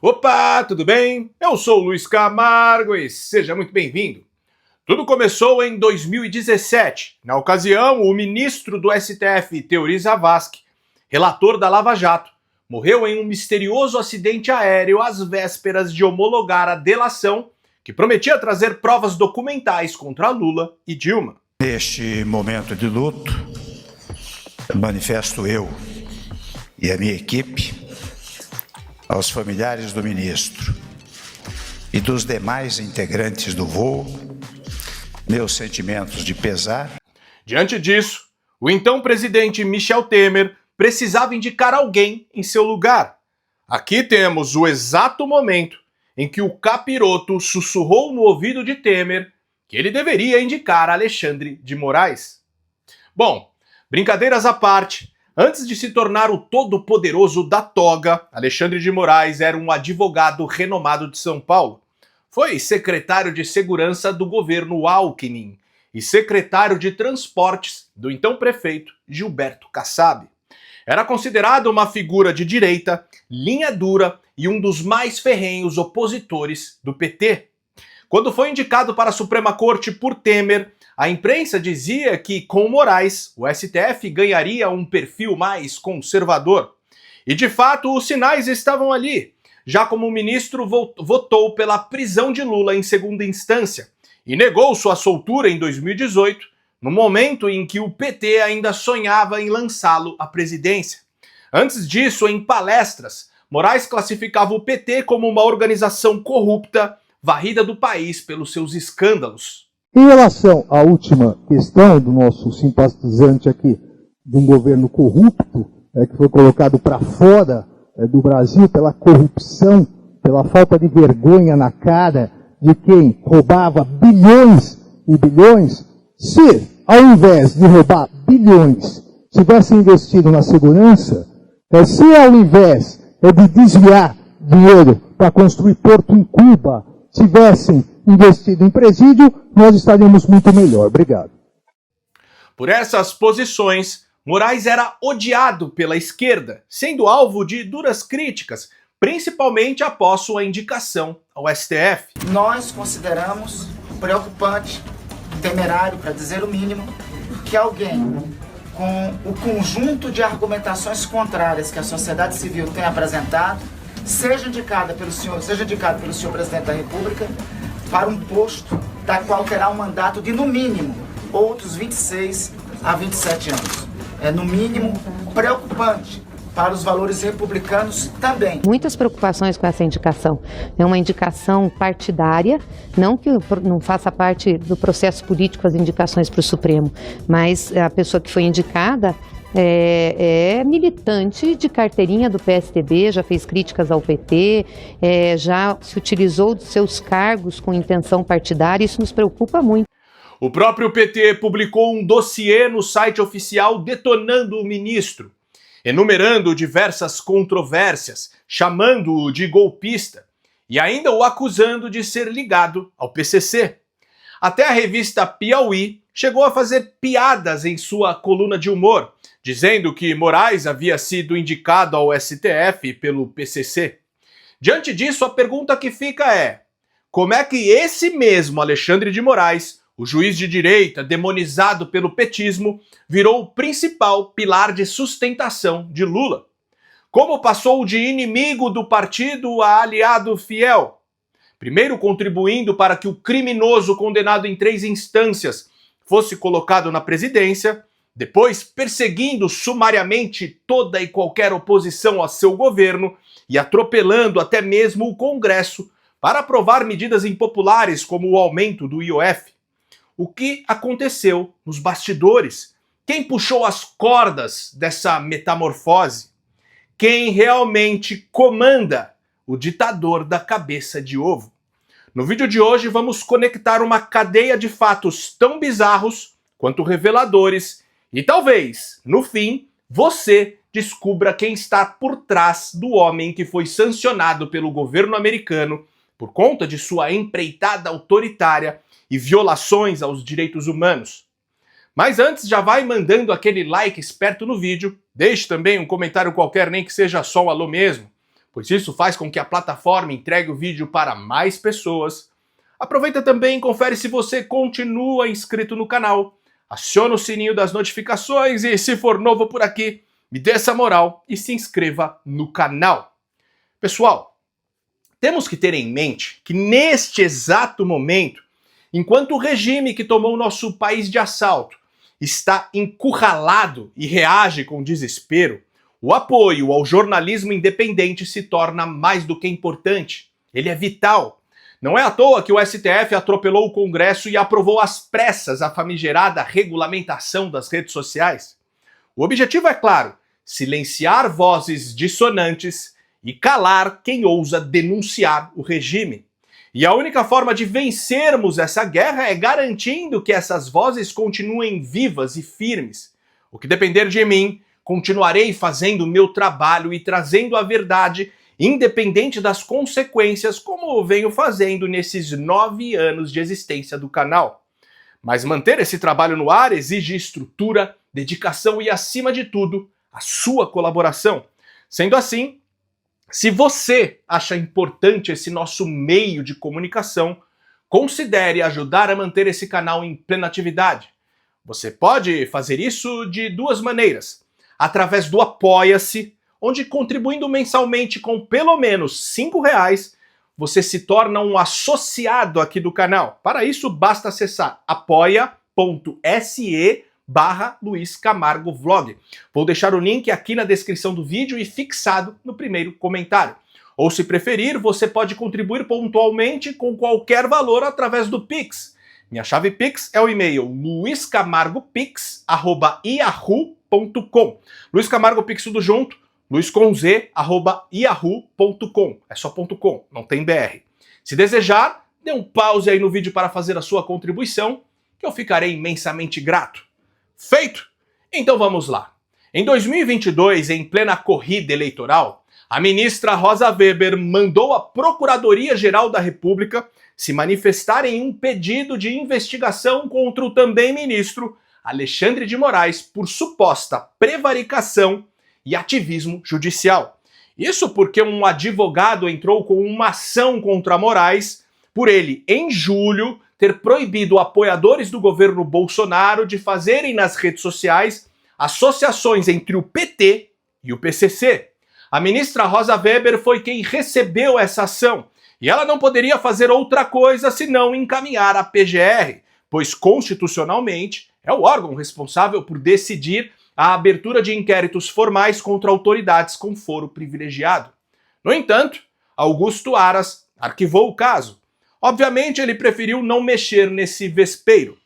Opa, tudo bem? Eu sou o Luiz Camargo e seja muito bem-vindo. Tudo começou em 2017. Na ocasião, o ministro do STF, Teori Zavascki, relator da Lava Jato, morreu em um misterioso acidente aéreo às vésperas de homologar a delação que prometia trazer provas documentais contra Lula e Dilma. Neste momento de luto, manifesto eu e a minha equipe aos familiares do ministro e dos demais integrantes do voo meus sentimentos de pesar. Diante disso, o então presidente Michel Temer precisava indicar alguém em seu lugar. Aqui temos o exato momento em que o capiroto sussurrou no ouvido de Temer que ele deveria indicar Alexandre de Moraes. Bom, brincadeiras à parte, antes de se tornar o todo-poderoso da toga, Alexandre de Moraes era um advogado renomado de São Paulo. Foi secretário de Segurança do governo Alckmin e secretário de Transportes do então prefeito Gilberto Kassab. Era considerado uma figura de direita, linha dura e um dos mais ferrenhos opositores do PT. Quando foi indicado para a Suprema Corte por Temer, a imprensa dizia que, com Moraes, o STF ganharia um perfil mais conservador. E, de fato, os sinais estavam ali, já como o ministro votou pela prisão de Lula em segunda instância e negou sua soltura em 2018, no momento em que o PT ainda sonhava em lançá-lo à presidência. Antes disso, em palestras, Moraes classificava o PT como uma organização corrupta, varrida do país pelos seus escândalos. Em relação à última questão do nosso simpatizante aqui, de um governo corrupto, que foi colocado para fora do Brasil pela corrupção, pela falta de vergonha na cara de quem roubava bilhões e bilhões, se, ao invés de roubar bilhões, tivesse investido na segurança, se ao invés de desviar dinheiro para construir porto em Cuba, tivessem investido em presídio, nós estaríamos muito melhor. Obrigado. Por essas posições, Moraes era odiado pela esquerda, sendo alvo de duras críticas, principalmente após sua indicação ao STF. Nós consideramos preocupante, temerário, para dizer o mínimo, que alguém com o conjunto de argumentações contrárias que a sociedade civil tem apresentado seja indicado pelo senhor presidente da República para um posto da qual terá um mandato de, no mínimo, outros 26 a 27 anos. É, no mínimo, preocupante para os valores republicanos também. Muitas preocupações com essa indicação. É uma indicação partidária, não que não faça parte do processo político as indicações para o Supremo, mas a pessoa que foi indicada é militante de carteirinha do PSDB, já fez críticas ao PT, já se utilizou dos seus cargos com intenção partidária, isso nos preocupa muito. O próprio PT publicou um dossiê no site oficial detonando o ministro, enumerando diversas controvérsias, chamando-o de golpista e ainda o acusando de ser ligado ao PCC. Até a revista Piauí chegou a fazer piadas em sua coluna de humor, dizendo que Moraes havia sido indicado ao STF pelo PCC. Diante disso, a pergunta que fica é: como é que esse mesmo Alexandre de Moraes, o juiz de direita demonizado pelo petismo, virou o principal pilar de sustentação de Lula? Como passou de inimigo do partido a aliado fiel? Primeiro contribuindo para que o criminoso condenado em 3 instâncias fosse colocado na presidência, depois perseguindo sumariamente toda e qualquer oposição a seu governo e atropelando até mesmo o Congresso para aprovar medidas impopulares como o aumento do IOF. O que aconteceu nos bastidores? Quem puxou as cordas dessa metamorfose? Quem realmente comanda o ditador da cabeça de ovo? No vídeo de hoje vamos conectar uma cadeia de fatos tão bizarros quanto reveladores e talvez, no fim, você descubra quem está por trás do homem que foi sancionado pelo governo americano por conta de sua empreitada autoritária e violações aos direitos humanos. Mas antes, já vai mandando aquele like esperto no vídeo, deixe também um comentário qualquer, nem que seja só um alô mesmo, pois isso faz com que a plataforma entregue o vídeo para mais pessoas. Aproveita também e confere se você continua inscrito no canal. Aciona o sininho das notificações e, se for novo por aqui, me dê essa moral e se inscreva no canal. Pessoal, temos que ter em mente que neste exato momento, enquanto o regime que tomou nosso país de assalto está encurralado e reage com desespero, o apoio ao jornalismo independente se torna mais do que importante. Ele é vital. Não é à toa que o STF atropelou o Congresso e aprovou às pressas a famigerada regulamentação das redes sociais. O objetivo é claro: silenciar vozes dissonantes e calar quem ousa denunciar o regime. E a única forma de vencermos essa guerra é garantindo que essas vozes continuem vivas e firmes. O que depender de mim, continuarei fazendo o meu trabalho e trazendo a verdade, independente das consequências, como venho fazendo nesses 9 anos de existência do canal. Mas manter esse trabalho no ar exige estrutura, dedicação e, acima de tudo, a sua colaboração. Sendo assim, se você acha importante esse nosso meio de comunicação, considere ajudar a manter esse canal em plena atividade. Você pode fazer isso de 2 maneiras. Através do Apoia-se, onde contribuindo mensalmente com pelo menos R$5, você se torna um associado aqui do canal. Para isso, basta acessar apoia.se/Luiz Camargo Vlog. Vou deixar o link aqui na descrição do vídeo e fixado no primeiro comentário. Ou, se preferir, você pode contribuir pontualmente com qualquer valor através do Pix. Minha chave Pix é o e-mail luiscamargopix@yahoo.com. Luiz Camargo Pix tudo junto, luiscomz@yahoo.com. É só .com, não tem BR. Se desejar, dê um pause aí no vídeo para fazer a sua contribuição, que eu ficarei imensamente grato. Feito? Então vamos lá. Em 2022, em plena corrida eleitoral, a ministra Rosa Weber mandou a Procuradoria-Geral da República se manifestar em um pedido de investigação contra o também ministro Alexandre de Moraes por suposta prevaricação e ativismo judicial. Isso porque um advogado entrou com uma ação contra Moraes por ele, em julho, ter proibido apoiadores do governo Bolsonaro de fazerem nas redes sociais associações entre o PT e o PCC. A ministra Rosa Weber foi quem recebeu essa ação, e ela não poderia fazer outra coisa senão encaminhar a PGR, pois constitucionalmente é o órgão responsável por decidir a abertura de inquéritos formais contra autoridades com foro privilegiado. No entanto, Augusto Aras arquivou o caso. Obviamente, ele preferiu não mexer nesse vespeiro.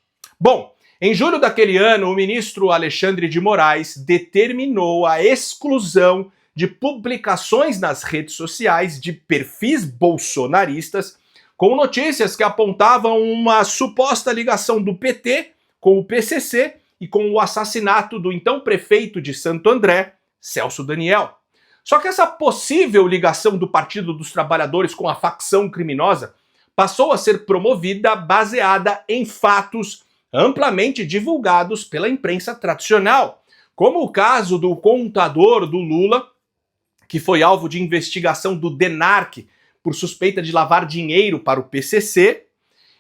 Bom, em julho daquele ano, o ministro Alexandre de Moraes determinou a exclusão de publicações nas redes sociais de perfis bolsonaristas com notícias que apontavam uma suposta ligação do PT com o PCC e com o assassinato do então prefeito de Santo André, Celso Daniel. Só que essa possível ligação do Partido dos Trabalhadores com a facção criminosa passou a ser promovida baseada em fatos amplamente divulgados pela imprensa tradicional, como o caso do contador do Lula, que foi alvo de investigação do DENARC por suspeita de lavar dinheiro para o PCC,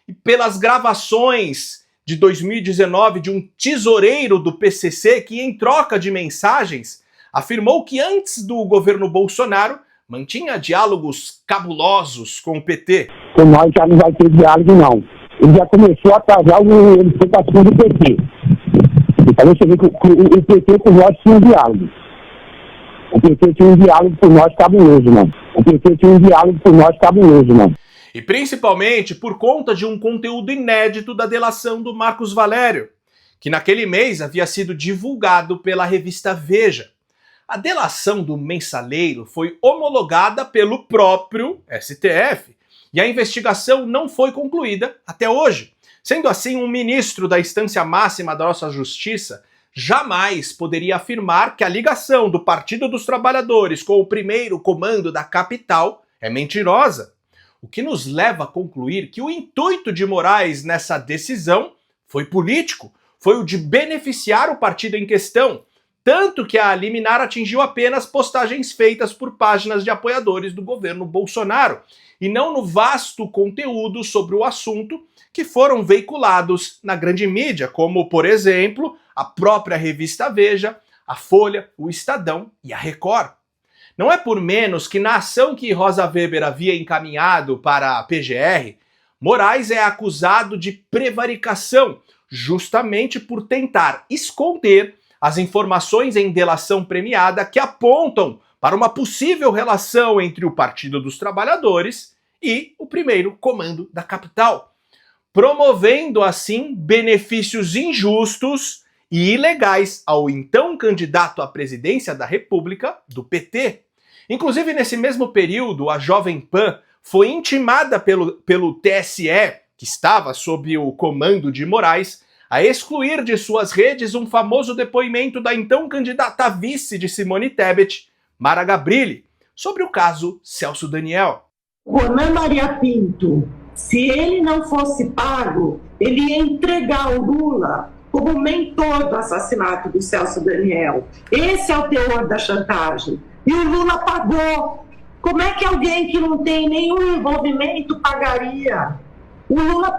e pelas gravações de 2019 de um tesoureiro do PCC que, em troca de mensagens, afirmou que antes do governo Bolsonaro mantinha diálogos cabulosos com o PT. Com nós já não vai ter diálogo, não. Ele já começou a atrasar ele foi para cima do PT. Então você vê que o PT com nós tinha um diálogo. O PT tinha um diálogo por nós cabuloso, não. O PT tinha um diálogo por nós cabuloso, não. E principalmente por conta de um conteúdo inédito da delação do Marcos Valério, que naquele mês havia sido divulgado pela revista Veja. A delação do mensaleiro foi homologada pelo próprio STF e a investigação não foi concluída até hoje. Sendo assim, um ministro da instância máxima da nossa justiça jamais poderia afirmar que a ligação do Partido dos Trabalhadores com o primeiro comando da capital é mentirosa. O que nos leva a concluir que o intuito de Moraes nessa decisão foi político, foi o de beneficiar o partido em questão, tanto que a liminar atingiu apenas postagens feitas por páginas de apoiadores do governo Bolsonaro, e não no vasto conteúdo sobre o assunto que foram veiculados na grande mídia, como, por exemplo, a própria revista Veja, a Folha, o Estadão e a Record. Não é por menos que na ação que Rosa Weber havia encaminhado para a PGR, Moraes é acusado de prevaricação, justamente por tentar esconder as informações em delação premiada que apontam para uma possível relação entre o Partido dos Trabalhadores e o primeiro comando da capital, promovendo assim benefícios injustos e ilegais ao então candidato à presidência da República do PT. Inclusive, nesse mesmo período, a Jovem Pan foi intimada pelo TSE, que estava sob o comando de Moraes, a excluir de suas redes um famoso depoimento da então candidata a vice de Simone Tebet, Mara Gabrilli, sobre o caso Celso Daniel. Ronan Maria Pinto, se ele não fosse pago, ele ia entregar o Lula como mentor do assassinato do Celso Daniel. Esse é o teor da chantagem. E o Lula pagou. Como é que alguém que não tem nenhum envolvimento pagaria? O Lula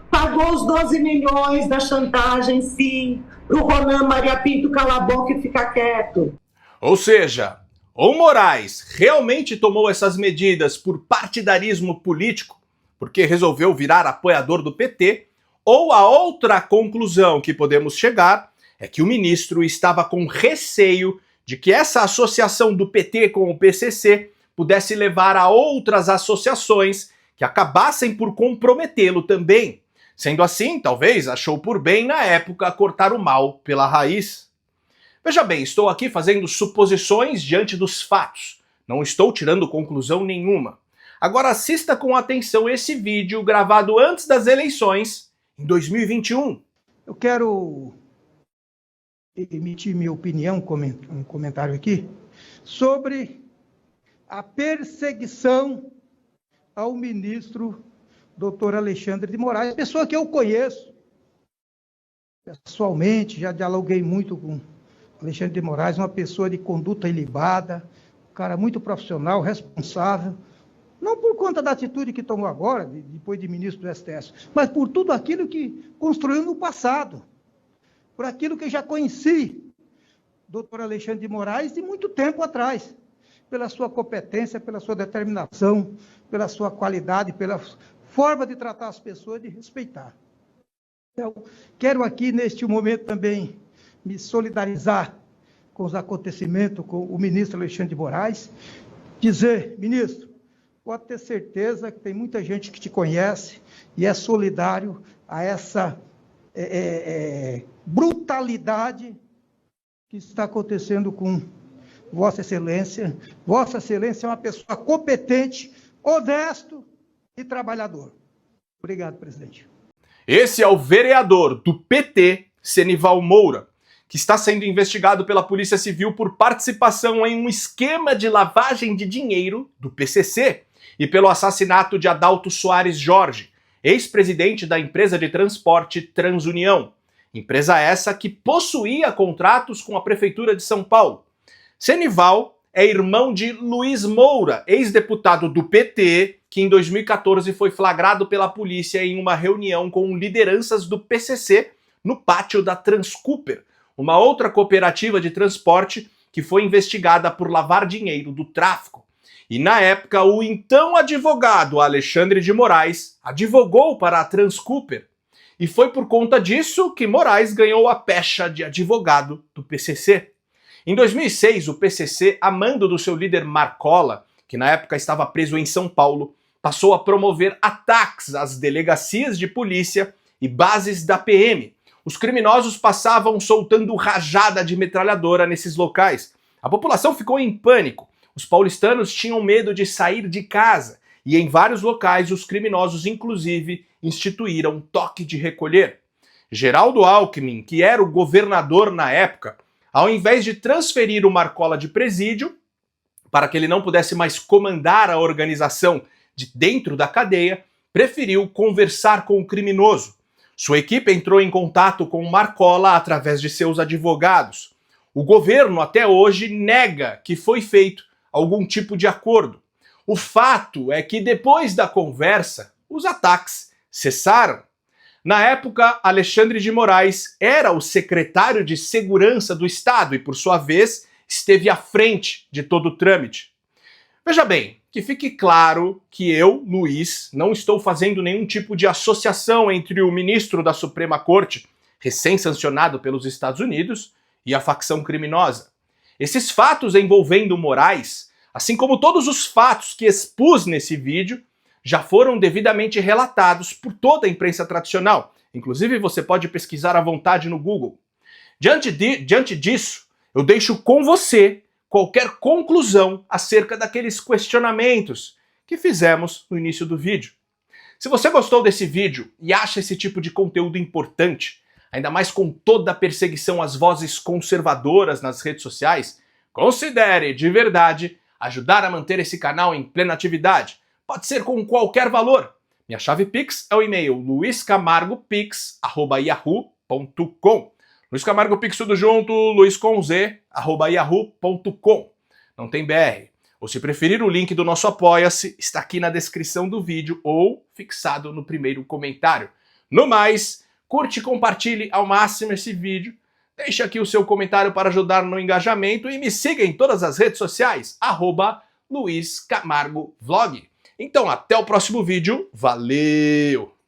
pagou os 12 milhões da chantagem, sim, para o Ronan Maria Pinto calar a boca e ficar quieto. Ou seja, ou Moraes realmente tomou essas medidas por partidarismo político, porque resolveu virar apoiador do PT, ou a outra conclusão que podemos chegar é que o ministro estava com receio de que essa associação do PT com o PCC pudesse levar a outras associações que acabassem por comprometê-lo também. Sendo assim, talvez achou por bem, na época, cortar o mal pela raiz. Veja bem, estou aqui fazendo suposições diante dos fatos. Não estou tirando conclusão nenhuma. Agora assista com atenção esse vídeo gravado antes das eleições, em 2021. Eu quero emitir minha opinião, um comentário aqui, sobre a perseguição ao ministro Dr. Alexandre de Moraes, pessoa que eu conheço pessoalmente, já dialoguei muito com Alexandre de Moraes, uma pessoa de conduta ilibada, um cara muito profissional, responsável, não por conta da atitude que tomou agora, depois de ministro do STF, mas por tudo aquilo que construiu no passado, por aquilo que eu já conheci, doutor Alexandre de Moraes, de muito tempo atrás, pela sua competência, pela sua determinação, pela sua qualidade, pela forma de tratar as pessoas, de respeitar. Então, quero aqui, neste momento, também me solidarizar com os acontecimentos, com o ministro Alexandre de Moraes, dizer, ministro, pode ter certeza que tem muita gente que te conhece e é solidário a essa brutalidade que está acontecendo com Vossa Excelência. Vossa Excelência é uma pessoa competente, honesto e trabalhador. Obrigado, presidente. Esse é o vereador do PT, Senival Moura, que está sendo investigado pela Polícia Civil por participação em um esquema de lavagem de dinheiro do PCC e pelo assassinato de Adalto Soares Jorge, ex-presidente da empresa de transporte Transunião, empresa essa que possuía contratos com a Prefeitura de São Paulo. Senival é irmão de Luiz Moura, ex-deputado do PT, que em 2014 foi flagrado pela polícia em uma reunião com lideranças do PCC no pátio da Transcooper, uma outra cooperativa de transporte que foi investigada por lavar dinheiro do tráfico. E na época, o então advogado Alexandre de Moraes advogou para a Transcooper. E foi por conta disso que Moraes ganhou a pecha de advogado do PCC. Em 2006, o PCC, a mando do seu líder Marcola, que na época estava preso em São Paulo, passou a promover ataques às delegacias de polícia e bases da PM. Os criminosos passavam soltando rajada de metralhadora nesses locais. A população ficou em pânico. Os paulistanos tinham medo de sair de casa e em vários locais os criminosos inclusive instituíram toque de recolher. Geraldo Alckmin, que era o governador na época, ao invés de transferir o Marcola de presídio, para que ele não pudesse mais comandar a organização de dentro da cadeia, preferiu conversar com o criminoso. Sua equipe entrou em contato com o Marcola através de seus advogados. O governo até hoje nega que foi feito algum tipo de acordo. O fato é que depois da conversa, os ataques cessaram. Na época, Alexandre de Moraes era o secretário de Segurança do Estado e, por sua vez, esteve à frente de todo o trâmite. Veja bem, que fique claro que eu, Luiz, não estou fazendo nenhum tipo de associação entre o ministro da Suprema Corte, recém-sancionado pelos Estados Unidos, e a facção criminosa. Esses fatos envolvendo Moraes, assim como todos os fatos que expus nesse vídeo, já foram devidamente relatados por toda a imprensa tradicional. Inclusive, você pode pesquisar à vontade no Google. Diante disso, eu deixo com você qualquer conclusão acerca daqueles questionamentos que fizemos no início do vídeo. Se você gostou desse vídeo e acha esse tipo de conteúdo importante, ainda mais com toda a perseguição às vozes conservadoras nas redes sociais, considere de verdade ajudar a manter esse canal em plena atividade. Pode ser com qualquer valor. Minha chave Pix é o e-mail luiscamargopix@yahoo.com. Luiz Camargo Pix tudo junto, luisconz@yahoo.com. Não tem BR. Ou se preferir, o link do nosso Apoia-se está aqui na descrição do vídeo ou fixado no primeiro comentário. No mais, curte e compartilhe ao máximo esse vídeo. Deixe aqui o seu comentário para ajudar no engajamento e me siga em todas as redes sociais, @LuizCamargoVlog. Então, até o próximo vídeo. Valeu!